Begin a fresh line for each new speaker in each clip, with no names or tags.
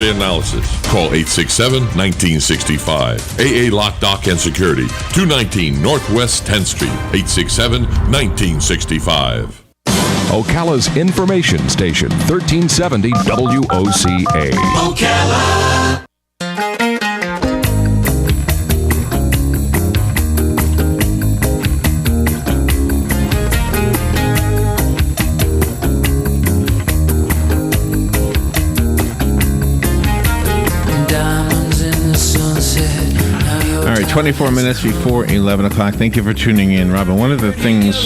Analysis. Call 867-1965. AA Lock, Dock, and Security. 219 Northwest 10th Street. 867-1965.
Ocala's information station, 1370 WOCA.
Ocala.
All right, 24 minutes before 11 o'clock. Thank you for tuning in, Robin. One of the things,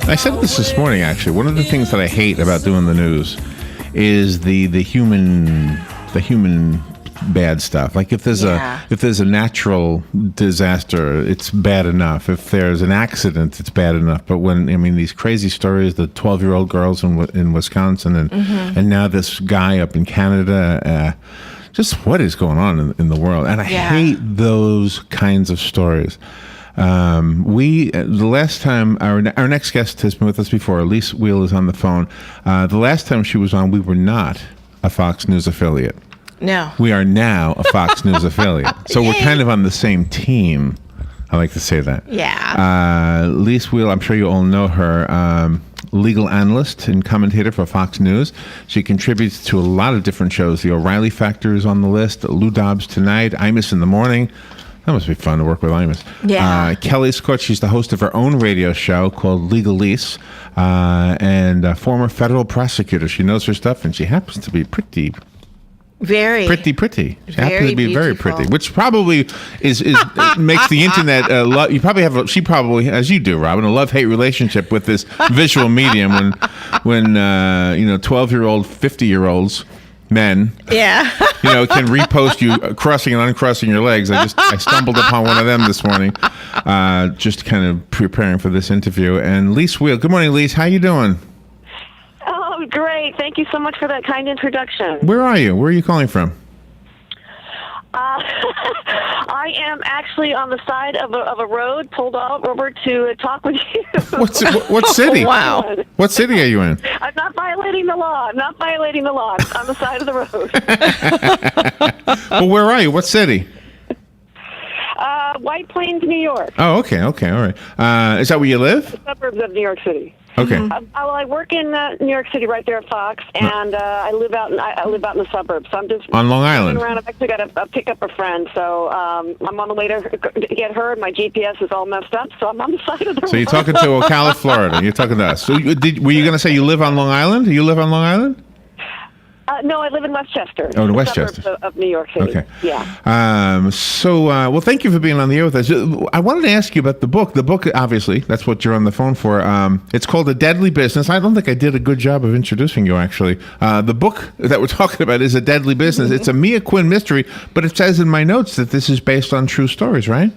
I said this morning, actually, one of the things that I hate about doing the news is the human bad stuff. Like if there's a natural disaster, it's bad enough. If there's an accident, it's bad enough. But these crazy stories, the 12-year-old girls in Wisconsin and now this guy up in Canada, just what is going on in the world? And I hate those kinds of stories. The last time, our next guest has been with us before, Elise Wheel is on the phone. The last time she was on, we were not a Fox News affiliate.
No.
We are now a Fox News affiliate. So we're kind of on the same team. I like to say that.
Yeah.
Elise Wheel, I'm sure you all know her. Legal analyst and commentator for Fox News. She contributes to a lot of different shows. The O'Reilly Factor is on the list. Lou Dobbs Tonight. Imus in the Morning. That must be fun to work with Imus.
Yeah.
Kelly Scott, she's the host of her own radio show called Legalese, and a former federal prosecutor. She knows her stuff, and she happens to be pretty.
Very
She happens to be very
beautiful.
pretty, which probably is makes the internet. You probably have. She probably, as you do, Robin, a love-hate relationship with this visual medium. When 12-year-old, 50-year-olds men, can repost you crossing and uncrossing your legs. I stumbled upon one of them this morning, just kind of preparing for this interview. And Lise Wheel, good morning, Lise. How you doing?
Oh, great. Thank you so much for that kind introduction.
Where are you? Where are you calling from?
I am actually on the side of a road pulled over to talk with you.
What city?
Wow.
What city are you in?
I'm not violating the law. I'm on the side of the road.
Well, where are you? What city?
White Plains, New York.
Oh, okay, all right. Is that where you live?
The suburbs of New York City.
Okay.
I work in New York City, right there at Fox, and I live out in the suburbs. So I'm just
on Long Island.
Around. I've actually got to pick up a friend, so I'm on the way to get her. My GPS is all messed up, so I'm on the side of the road.
So you're talking to Ocala, Florida. You're talking to us. So were you going to say you live on Long Island? Do you live on Long Island?
No, I live in Westchester.
Oh, in
the
Westchester.
suburbs of New York City.
Okay.
Yeah.
Well, thank you for being on the air with us. I wanted to ask you about the book. The book, obviously, that's what you're on the phone for. It's called A Deadly Business. I don't think I did a good job of introducing you, actually. The book that we're talking about is A Deadly Business. It's a Mia Quinn mystery, but it says in my notes that this is based on true stories, right?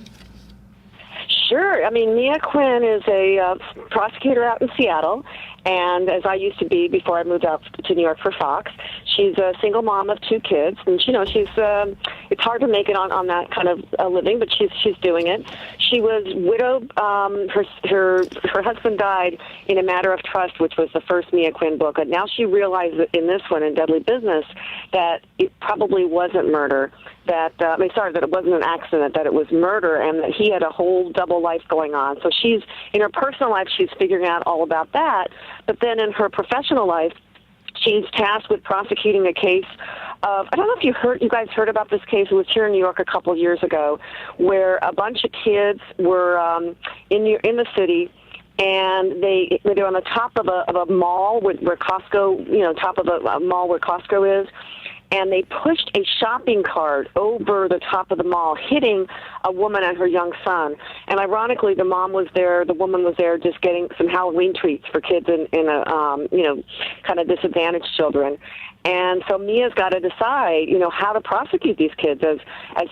Sure. I mean, Mia Quinn is a prosecutor out in Seattle, and as I used to be before I moved out to New York for Fox. She's a single mom of 2 kids, and she's it's hard to make it on that kind of a living, but she's doing it. She was widowed. Her husband died in A Matter of Trust, which was the first Mia Quinn book, and now she realized that in this one, in Deadly Business, that it probably wasn't murder. That it wasn't an accident, that it was murder, and that he had a whole double life going on. So she's, in her personal life, she's figuring out all about that. But then in her professional life, she's tasked with prosecuting a case of, I don't know if you guys heard about this case. It was here in New York a couple of years ago, where a bunch of kids were in the city, and they were on the top of a mall where Costco, top of a mall where Costco is. And they pushed a shopping cart over the top of the mall, hitting a woman and her young son. And ironically, the woman was there just getting some Halloween treats for kids in a kind of disadvantaged children. And so Mia's got to decide, how to prosecute these kids as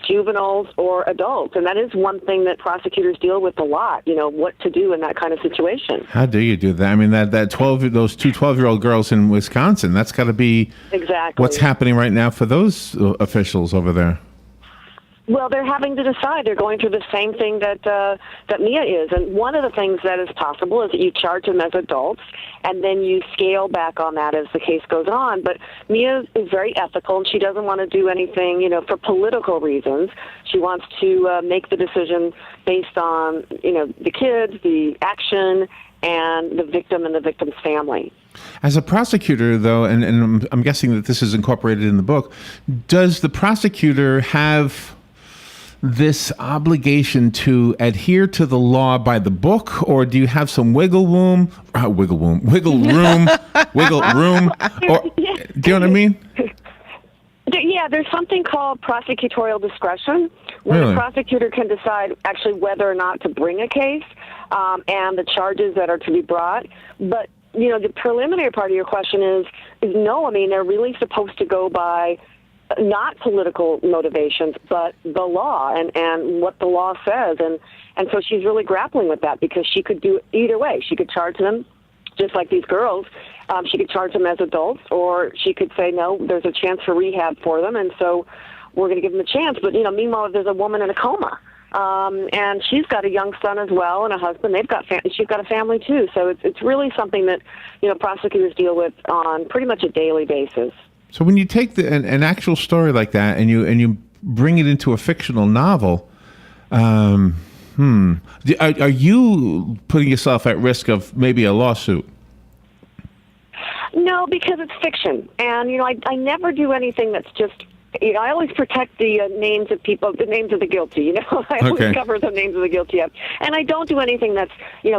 juveniles or adults. And that is one thing that prosecutors deal with a lot, what to do in that kind of situation.
How do you do that? I mean, those 2 12-year-old girls in Wisconsin, that's got to be
exactly
what's happening right now for those officials over there.
Well, they're having to decide. They're going through the same thing that Mia is. And one of the things that is possible is that you charge them as adults, and then you scale back on that as the case goes on. But Mia is very ethical, and she doesn't want to do anything, for political reasons. She wants to make the decision based on, the kids, the action, and the victim and the victim's family.
As a prosecutor, though, and I'm guessing that this is incorporated in the book, does the prosecutor have this obligation to adhere to the law by the book, or do you have some wiggle room, or do you know what I mean?
Yeah, there's something called prosecutorial discretion, where
Really?
the prosecutor can decide actually whether or not to bring a case and the charges that are to be brought. But, the preliminary part of your question is no. I mean, they're really supposed to go by not political motivations, but the law and what the law says. And so she's really grappling with that, because she could do either way. She could charge them just like these girls. She could charge them as adults, or she could say, no, there's a chance for rehab for them, and so we're going to give them a chance. But, meanwhile, there's a woman in a coma, and she's got a young son as well and a husband. She's got a family, too. So it's really something that, prosecutors deal with on pretty much a daily basis.
So when you take an actual story like that and you bring it into a fictional novel, are you putting yourself at risk of maybe a lawsuit?
No, because it's fiction. And, I never do anything that's just, I always protect the names of people, the names of the guilty, I always cover the names of the guilty up. And I don't do anything that's,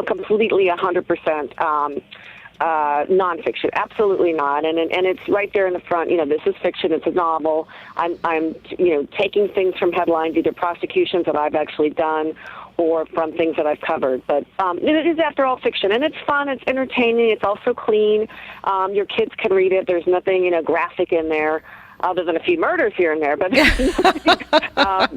completely 100% nonfiction. Absolutely not. And it's right there in the front. This is fiction. It's a novel. I'm taking things from headlines, either prosecutions that I've actually done or from things that I've covered. But it is, after all, fiction. And it's fun. It's entertaining. It's also clean. Your kids can read it. There's nothing, graphic in there, other than a few murders here and there. But, but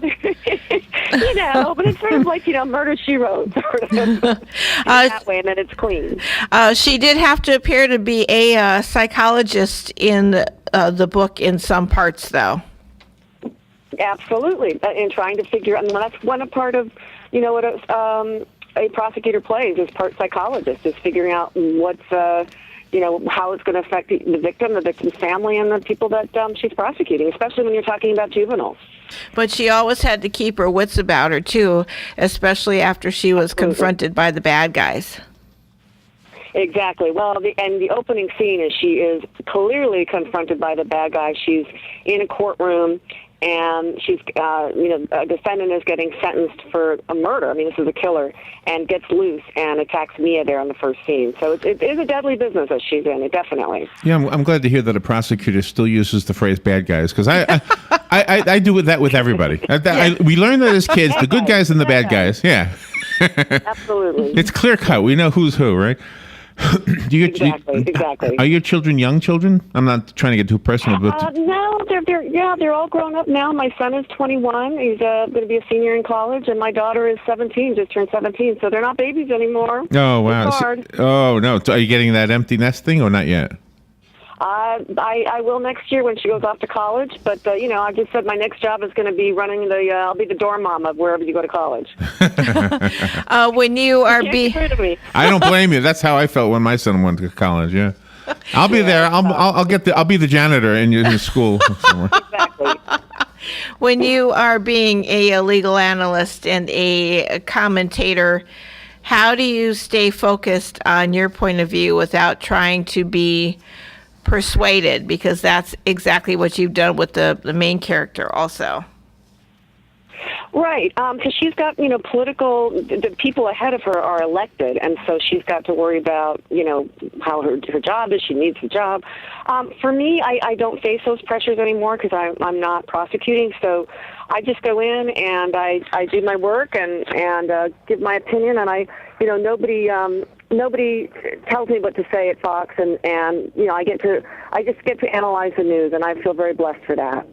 it's sort of like, Murder, She Wrote, sort of, that way, and then it's clean.
She did have to appear to be a psychologist in the book in some parts, though.
Absolutely. And trying to figure out, that's one part of, what a prosecutor plays, is part psychologist, is figuring out what's, how it's going to affect the victim, the victim's family, and the people that she's prosecuting, especially when you're talking about juveniles.
But she always had to keep her wits about her, too, especially after she was confronted by the bad guys.
Exactly. Well, the opening scene is she is clearly confronted by the bad guy. She's in a courtroom, and she's, a defendant is getting sentenced for a murder. This is a killer, and gets loose and attacks Mia there on the first scene. So it is a deadly business that she's in, definitely.
Yeah, I'm glad to hear that a prosecutor still uses the phrase "bad guys," because I do that with everybody. We learned that as kids, the good guys and the bad guys. Yeah,
absolutely.
It's clear cut. We know who's who, right?
Exactly.
Are your children young children? I'm not trying to get too personal, but
no, they're all grown up now. My son is 21. He's going to be a senior in college, and my daughter is 17, just turned 17. So they're not babies anymore.
Oh wow!
It's hard.
Oh no! Are you getting that empty nest thing or not yet?
I will next year when she goes off to college. But I just said my next job is going to be running I'll be the dorm mom of wherever you go to college.
When you are
I don't blame you. That's how I felt when my son went to college. Yeah, I'll be there. I'll be the janitor in your school somewhere.
Exactly.
When you are being a legal analyst and a commentator, how do you stay focused on your point of view without trying to be persuaded? Because that's exactly what you've done with the main character also.
Right, because she's got, the people ahead of her are elected, and so she's got to worry about, how her job is. She needs the job. For me, I don't face those pressures anymore because I'm not prosecuting, so I just go in and I do my work and give my opinion, and nobody tells me what to say at Fox, and I just get to analyze the news, and I feel very blessed for that.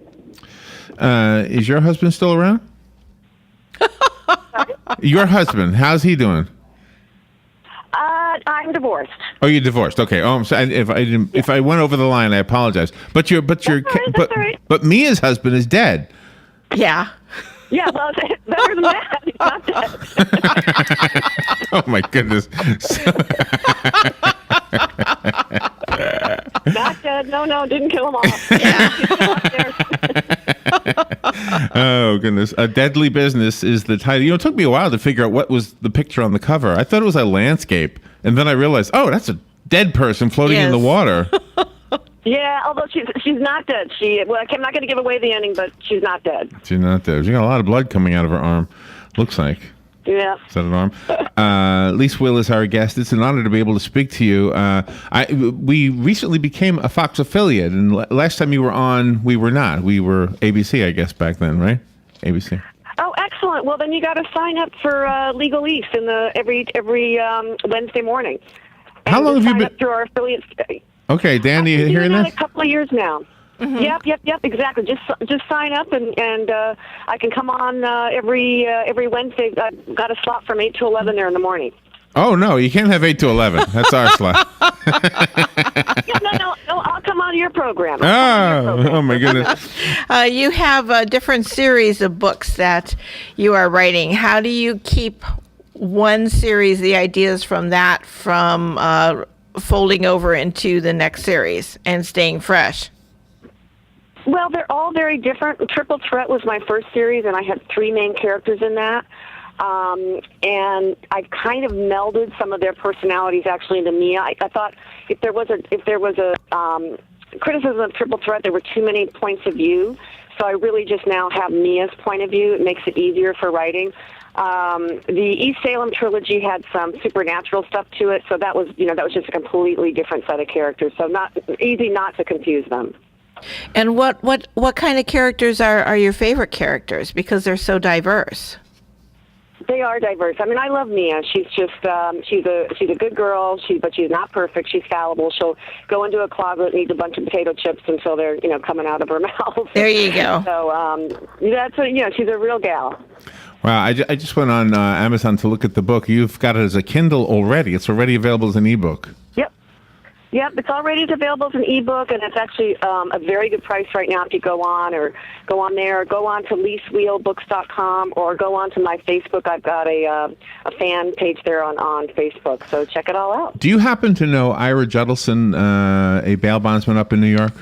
Is your husband still around? Your husband, how's he doing?
I'm divorced.
Oh, you're divorced. Okay. Oh, I'm sorry. If I went over the line, I apologize. But
That's all right.
Mia's husband is dead.
Yeah.
Yeah, well, better than that. He's not dead.
Oh my goodness.
Not dead. No, didn't kill him off. He's still up there.
Oh goodness. A Deadly Business is the title. You know, it took me a while to figure out what was the picture on the cover. I thought it was a landscape, and then I realized, oh, that's a dead person floating in the
Yes.
water.
Yeah, although she's not dead. I'm not going to give away the ending, but she's not dead.
She's not dead. She got a lot of blood coming out of her arm. Looks like.
Yeah.
Is that an arm? Lise Will is our guest. It's an honor to be able to speak to you. We recently became a Fox affiliate, and last time you were on, we were not. We were ABC, I guess, back then, right? ABC.
Oh, excellent. Well, then you got to sign up for Legal East every Wednesday morning. And
How long have you
sign
been-
up through our affiliates?
Okay, Dan, you
I've been
hearing
doing
that?
a couple of years now. Yep, exactly. Just sign up, and I can come on every Wednesday. I've got a slot from 8 to 11 there in the morning.
Oh, no, you can't have 8 to 11. That's our slot.
No, I'll come on your program.
Oh, my goodness.
You have a different series of books that you are writing. How do you keep one series, the ideas from that, from folding over into the next series and staying fresh?
Well, they're all very different. Triple Threat was my first series, and I had 3 main characters in that. And I've kind of melded some of their personalities actually into Mia. I thought if there was a criticism of Triple Threat, there were too many points of view. So I really just now have Mia's point of view. It makes it easier for writing. The East Salem trilogy had some supernatural stuff to it, so that was just a completely different set of characters. So not easy not to confuse them.
And what kind of characters are your favorite characters, because they're so diverse?
They are diverse. I mean, I love Mia. She's just she's a good girl. But she's not perfect. She's fallible. She'll go into a closet and eat a bunch of potato chips until they're coming out of her mouth.
There you go.
So she's a real gal.
Wow, I just went on Amazon to look at the book. You've got it as a Kindle already. It's already available as an ebook.
Yep, it's already available as an ebook, and it's actually a very good price right now if you go on to lisewheelbooks.com, or go on to my Facebook. I've got a fan page there on Facebook, so check it all out.
Do you happen to know Ira Judelson, a bail bondsman up in New York?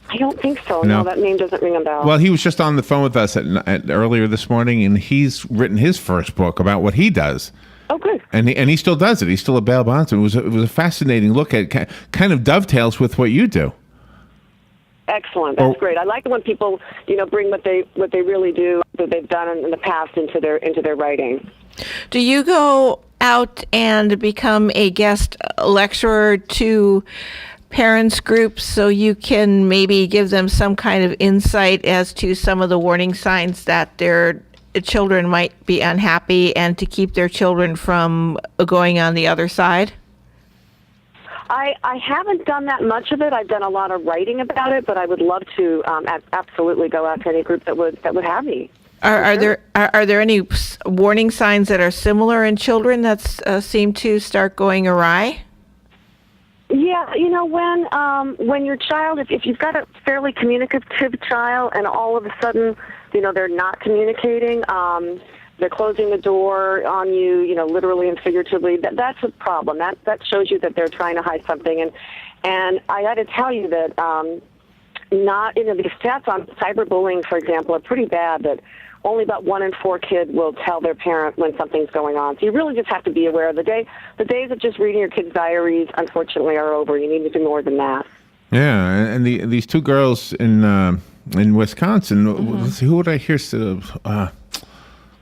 I don't think so.
No.
No, that name doesn't ring a bell.
Well, he was just on the phone with us earlier this morning, and he's written his first book about what he does.
Oh, good.
And he still does it. He's still a bail bondsman. It was a fascinating look at kind of dovetails with what you do.
Excellent. That's great. I like it when people, bring what they really do, that they've done in the past into their writing.
Do you go out and become a guest lecturer to parents groups so you can maybe give them some kind of insight as to some of the warning signs that their children might be unhappy, and to keep their children from going on the other side?
I haven't done that much of it. I've done a lot of writing about it, but I would love to absolutely go out to any group that would have me.
Are there any warning signs that are similar in children that seem to start going awry?
Yeah, when your child, if you've got a fairly communicative child, and all of a sudden, they're not communicating, they're closing the door on you, literally and figuratively, that's a problem. That shows you that they're trying to hide something. And I got to tell you that the stats on cyberbullying, for example, are pretty bad, that only about 1 in 4 kids will tell their parent when something's going on. So you really just have to be aware. The days of just reading your kids' diaries, unfortunately, are over. You need to do more than that.
Yeah, and these 2 girls in Wisconsin, let's see, who would I hear?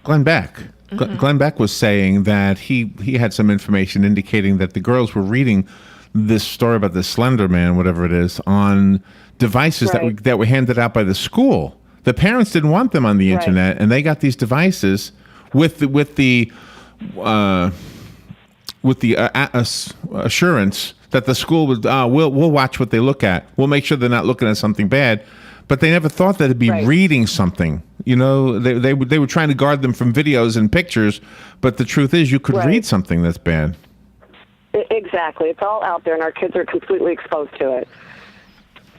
Glenn Beck. Glenn Beck was saying that he had some information indicating that the girls were reading this story about the Slender Man, whatever it is, on devices that were handed out by the school. The parents didn't want them on the internet, and they got these devices with the assurance that the school would we'll watch what they look at. We'll make sure they're not looking at something bad. But they never thought that it'd be reading something. They were trying to guard them from videos and pictures, but the truth is you could read something that's bad.
Exactly. It's all out there, and our kids are completely exposed to it.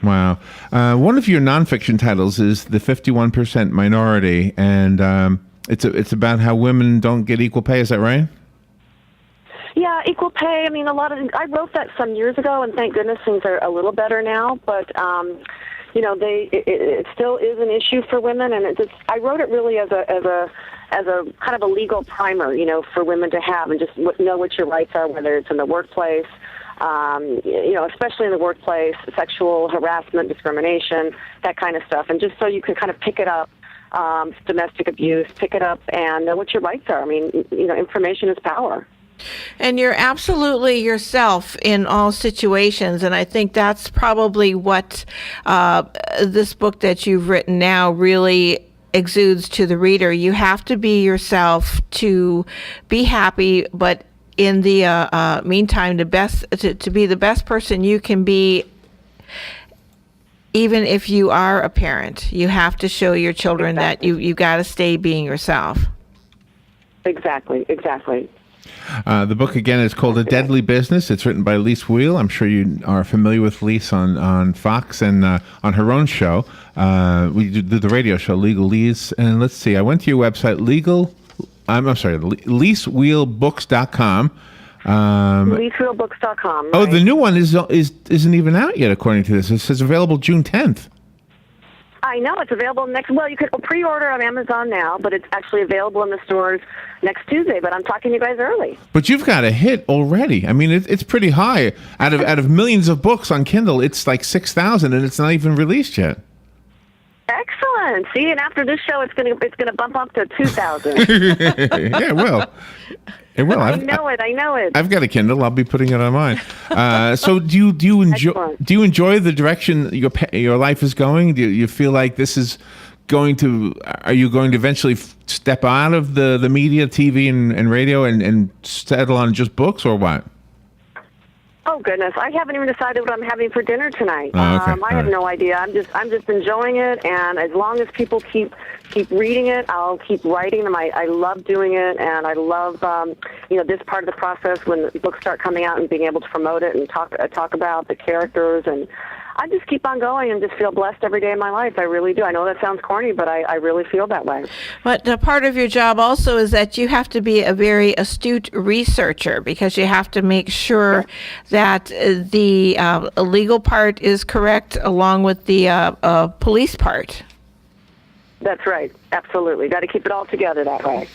Wow. One of your nonfiction titles is The 51% Minority, and it's about how women don't get equal pay. Is that right?
Yeah, equal pay. I mean, I wrote that some years ago, and thank goodness things are a little better now. But it still is an issue for women, and I wrote it really as a kind of a legal primer, for women to have and just know what your rights are, whether it's in the workplace. Especially in the workplace, sexual harassment, discrimination, that kind of stuff. And just so you can kind of pick it up, domestic abuse, pick it up and know what your rights are. I mean, information is power.
And you're absolutely yourself in all situations. And I think that's probably what this book that you've written now really exudes to the reader. You have to be yourself to be happy, but in the meantime, to be the best person you can be, even if you are a parent, you have to show your children that you got to stay being yourself.
Exactly.
The book, again, is called A Deadly Business. It's written by Lise Wheel. I'm sure you are familiar with Lise on Fox and on her own show. We do the radio show, Legal Lise. And let's see, I went to your website, LiseWheelBooks.com.
LiseWheelBooks.com. Right?
Oh, the new one isn't even out yet, according to this. It says available June 10th.
I know it's available you could pre-order on Amazon now, but it's actually available in the stores next Tuesday. But I'm talking to you guys early.
But you've got a hit already. I mean, it's pretty high. Out of millions of books on Kindle, it's like 6,000, and it's not even released yet.
Excellent. See, and after this show, it's gonna bump up to 2,000.
Yeah, it will. It will.
I know it.
I've got a Kindle. I'll be putting it on mine. So do you enjoy?
Excellent.
Do you enjoy the direction your life is going? Do you feel like this is going to? Are you going to eventually step out of the media, TV, and radio, and settle on just books, or what?
Oh goodness, I haven't even decided what I'm having for dinner tonight.
Oh, okay.
I have no idea. I'm just enjoying it, and as long as people keep reading it, I'll keep writing them. I love doing it, and I love this part of the process when the books start coming out and being able to promote it and talk about the characters, and I just keep on going and just feel blessed every day of my life. I really do. I know that sounds corny, but I really feel that way.
But part of your job also is that you have to be a very astute researcher, because you have to make sure that the legal part is correct along with the police part.
That's right. Absolutely. Got to keep it all together that way.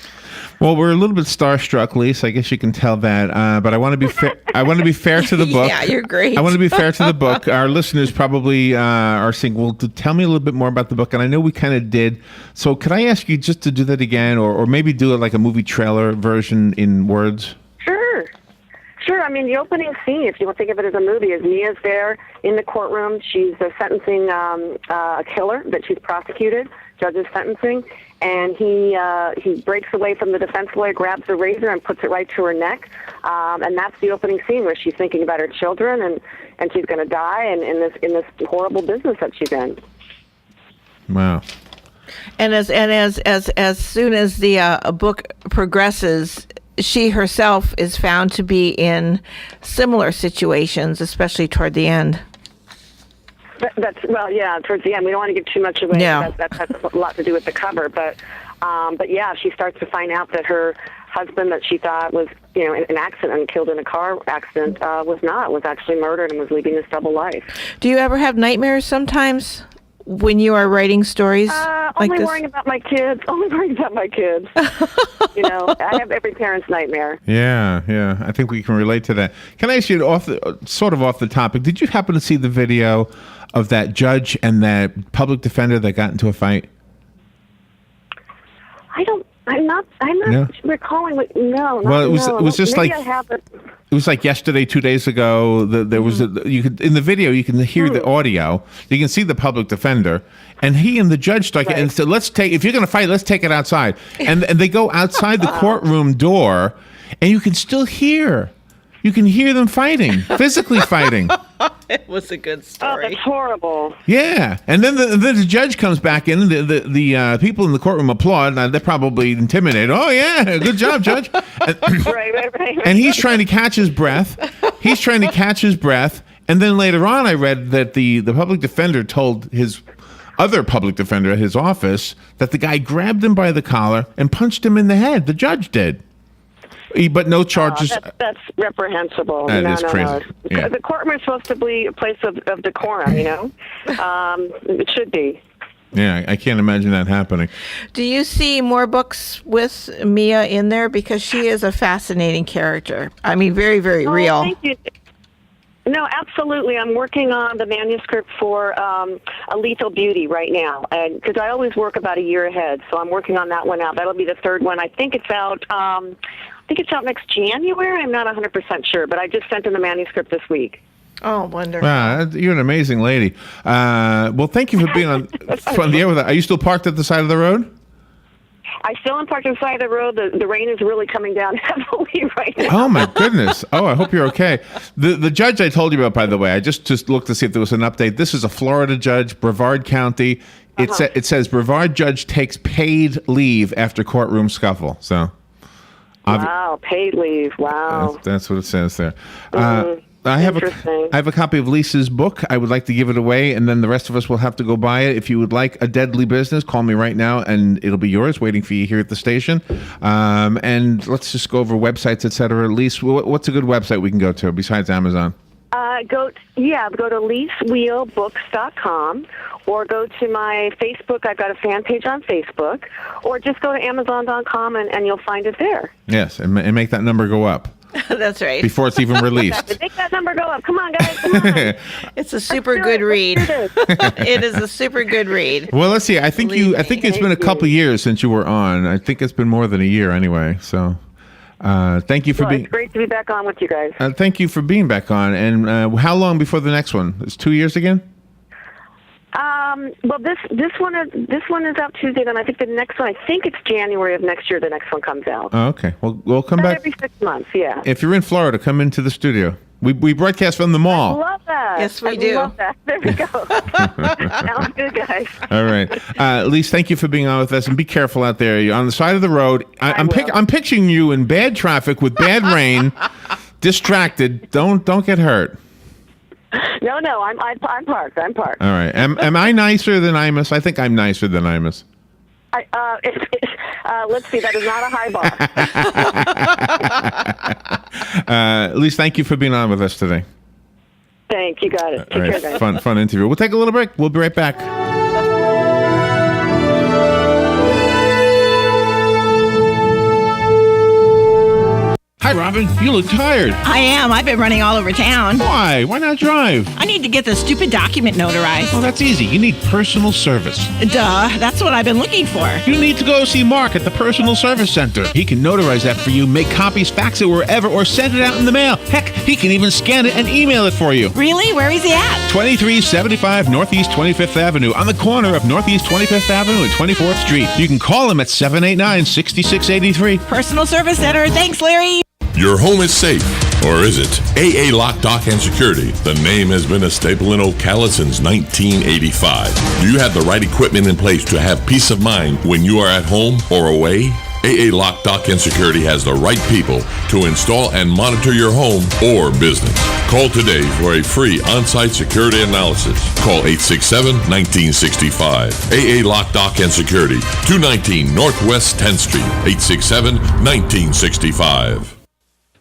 Well, we're a little bit starstruck, Lise. I guess you can tell that. But I want to be fair. I want to be fair to the book.
Yeah, you're great.
I want to be fair to the book. Our listeners probably are saying, "Well, tell me a little bit more about the book." And I know we kind of did. So, could I ask you just to do that again, or maybe do it like a movie trailer version in words?
Sure. I mean, the opening scene, if you want to think of it as a movie, is Mia's there in the courtroom. She's sentencing a killer that she's prosecuted. Judge is sentencing, and he breaks away from the defense lawyer, grabs the razor, and puts it right to her neck. And that's the opening scene where she's thinking about her children, and she's going to die, and in this horrible business that she's in.
Wow.
And as soon as the book progresses, she herself is found to be in similar situations, especially toward the end.
Towards the end. We don't want to give too much away.
Yeah.
That has a lot to do with the cover, but yeah, she starts to find out that her husband, that she thought was in an accident and killed in a car accident, was actually murdered and was leading this double life.
Do you ever have nightmares sometimes when you are writing stories like
only
this?
worrying about my kids. I have every parent's nightmare.
Yeah. I think we can relate to that. Can I ask you, off the topic, did you happen to see the video of that judge and that public defender that got into a fight?
I'm not recalling what. No.
Well, it was just
Maybe
like
I have it.
It was like yesterday, 2 days ago. There was in the video you can hear the audio. You can see the public defender, and he and the judge start and said, if you're going to fight, let's take it outside. And they go outside the courtroom door, and you can still hear. You can hear them fighting, physically fighting.
It was a good
Oh,
story.
that's horrible.
Yeah, and then the judge comes back in. The people in the courtroom applaud. They're probably intimidated. Oh yeah, good job, judge. And,
Right.
and he's trying to catch his breath. And then later on, I read that the public defender told his other public defender at his office that the guy grabbed him by the collar and punched him in the head. The judge did. But no charges.
That's reprehensible.
That
no,
is
no,
crazy.
No.
Yeah.
The courtroom is supposed to be a place of decorum, you know? It should be.
Yeah, I can't imagine that happening.
Do you see more books with Mia in there? Because she is a fascinating character. I mean, very, very real.
Thank you. No, absolutely. I'm working on the manuscript for A Lethal Beauty right now, and because I always work about a year ahead, so I'm working on that one out. That'll be the third one. I think it's out. Next January. I'm not 100% sure, but I just sent in the manuscript this week.
Oh, wonderful.
Wow, you're an amazing lady. Well, thank you for being on the air with us. Are you still parked at the side of the road?
I still am parked on the side of the road. The rain is really coming down heavily right now.
Oh, my goodness. Oh, I hope you're okay. The judge I told you about, by the way, I just looked to see if there was an update. This is a Florida judge, Brevard County. It says Brevard judge takes paid leave after courtroom scuffle. So,
wow, paid leave. Wow.
That's what it says there. I have a copy of Lisa's book. I would like to give it away, and then the rest of us will have to go buy it. If you would like A Deadly Business, call me right now, and it'll be yours, waiting for you here at the station. And let's just go over websites, etc. Lisa, what's a good website we can go to besides Amazon?
Go to LisaWheelBooks.com, or go to my Facebook. I've got a fan page on Facebook, or just go to Amazon.com and you'll find it there.
Yes, and make that number go up.
That's right.
Before it's even released.
Make that number go up. Come on, guys. Come on.
It's a super good read. It is a super good read.
Well, let's see. I think it's been a couple years since you were on. I think it's been more than a year anyway. So, thank you for being.
It's great to be back on with you guys.
Thank you for being back on. And how long before the next one? It's 2 years again.
Well, this one is out Tuesday. Then I think the next one. I think it's January of next year. The next one comes out.
Oh, okay. Well, we'll come back
every 6 months. Yeah.
If you're in Florida, come into the studio. We broadcast from the mall.
I love that.
Yes, we do.
Love that. There we go. Sounds good, guys.
All right, Lise, thank you for being on with us, and be careful out there. You're on the side of the road. I'm picturing you in bad traffic with bad rain, distracted. Don't get hurt.
No, I'm parked. I'm parked.
All right. Am I nicer than Imus? I think I'm nicer than Imus.
Let's see. That is not a high bar.
Lise, thank you for being on with us today.
Thank you. Got it. Take care, guys.
Fun interview. We'll take a little break. We'll be right back. Hi, Robin. You look tired.
I am. I've been running all over town.
Why? Why not drive?
I need to get this stupid document notarized.
Well, that's easy. You need personal service.
Duh. That's what I've been looking for.
You need to go see Mark at the Personal Service Center. He can notarize that for you, make copies, fax it wherever, or send it out in the mail. Heck, he can even scan it and email it for you.
Really? Where is he at?
2375 Northeast 25th Avenue, on the corner of Northeast 25th Avenue and 24th Street. You can call him at 789-6683.
Personal Service Center. Thanks, Larry.
Your home is safe, or is it? AA Lock, Dock, and Security. The name has been a staple in Ocala since 1985. Do you have the right equipment in place to have peace of mind when you are at home or away? AA Lock, Dock, and Security has the right people to install and monitor your home or business. Call today for a free on-site security analysis. Call 867-1965. AA Lock, Dock, and Security, 219 Northwest 10th Street, 867-1965.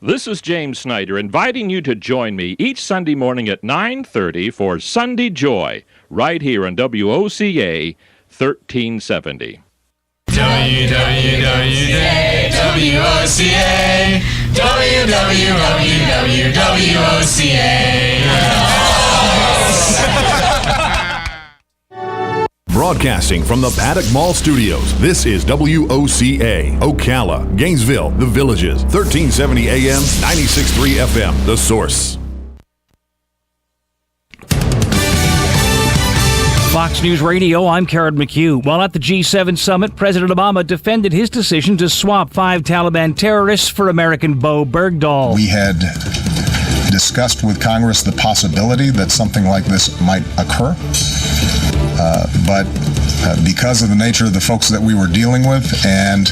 This is James Snyder inviting you to join me each Sunday morning at 9:30 for Sunday Joy, right here on WOCA 1370.
WOCA,
Broadcasting from the Paddock Mall Studios, this is WOCA, Ocala, Gainesville, The Villages, 1370 AM, 96.3 FM, The Source.
Fox News Radio, I'm Karen McHugh. While at the G7 summit, President Obama defended his decision to swap 5 Taliban terrorists for American Bo Bergdahl.
We had discussed with Congress the possibility that something like this might occur. But because of the nature of the folks that we were dealing with and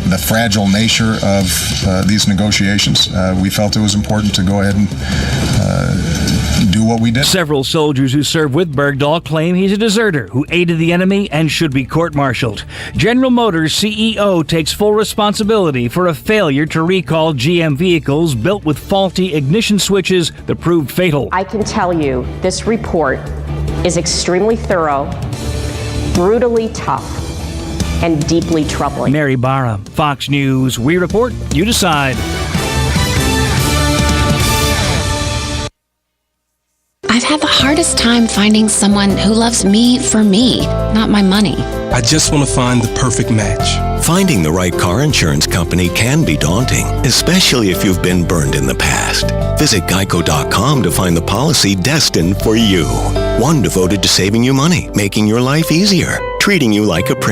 the fragile nature of these negotiations, we felt it was important to go ahead and do what we did.
Several soldiers who served with Bergdahl claim he's a deserter who aided the enemy and should be court-martialed. General Motors CEO takes full responsibility for a failure to recall GM vehicles built with faulty ignition switches that proved fatal.
I can tell you this report is extremely thorough, brutally tough, and deeply troubling.
Mary Barra, Fox News. We report, you decide.
I've had the hardest time finding someone who loves me for me, not my money.
I just want to find the perfect match.
Finding the right car insurance company can be daunting, especially if you've been burned in the past. Visit Geico.com to find the policy destined for you. One devoted to saving you money, making your life easier, treating you like a prince.